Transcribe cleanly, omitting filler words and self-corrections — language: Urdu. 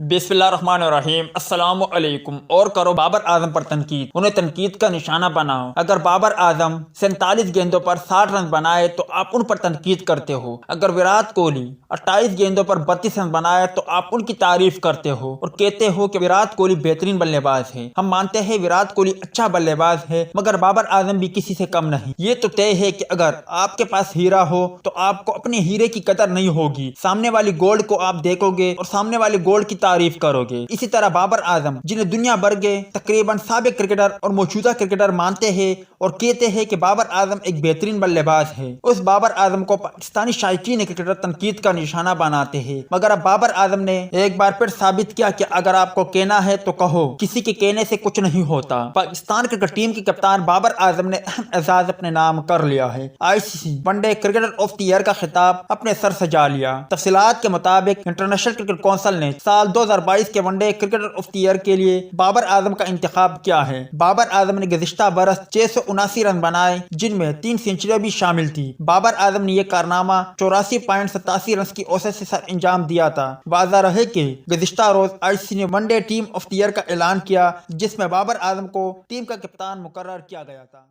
بسم اللہ الرحمن الرحیم۔ السلام علیکم۔ اور کرو بابر اعظم پر تنقید، انہیں تنقید کا نشانہ بناؤ۔ اگر بابر اعظم 47 گیندوں پر 60 رن بنائے تو آپ ان پر تنقید کرتے ہو۔ اگر وراٹ کوہلی 28 گیندوں پر 32 رن بنائے تو آپ ان کی تعریف کرتے ہو اور کہتے ہو کہ وراٹ کوہلی بہترین بلے باز ہے۔ ہم مانتے ہیں وراٹ کوہلی اچھا بلے باز ہے، مگر بابر اعظم بھی کسی سے کم نہیں۔ یہ تو طے ہے کہ اگر آپ کے پاس ہیرا ہو تو آپ کو اپنے ہیرے کی قدر نہیں ہوگی، سامنے والی گولڈ کو آپ دیکھو گے اور سامنے والی گولڈ کی تعریف کرو گے۔ اسی طرح بابر اعظم، جنہیں دنیا بھر کے تقریباً سابق کرکٹر اور موجودہ کرکٹر مانتے ہیں اور کہتے ہیں کہ بابر اعظم ایک بہترین بلے باز ہے، اس بابر اعظم کو پاکستانی شائقین کرکٹر تنقید کا نشانہ بناتے ہیں۔ مگر اب بابر اعظم نے ایک بار پھر ثابت کیا کہ اگر آپ کو کہنا ہے تو کہو، کسی کے کہنے سے کچھ نہیں ہوتا۔ پاکستان کرکٹ ٹیم کے کپتان بابر اعظم نے اہم اعزاز اپنے نام کر لیا ہے۔ ICC one day cricketer of the year کا خطاب اپنے سر سجا لیا۔ تفصیلات کے مطابق انٹرنیشنل کرکٹ کونسل نے سال 2022 کے one day cricketer of the year کے لیے بابر اعظم کا انتخاب کیا ہے۔ بابر اعظم نے گزشتہ برس 679 رن بنائے، جن میں 3 سینچریاں بھی شامل تھی۔ بابر اعظم نے یہ کارنامہ 84.87 رنز کی اوسط سے سر انجام دیا تھا۔ واضح رہے کہ گزشتہ روز ICC نے one day team of the year کا اعلان کیا، جس میں بابر اعظم کو ٹیم کا کپتان مقرر کیا گیا تھا۔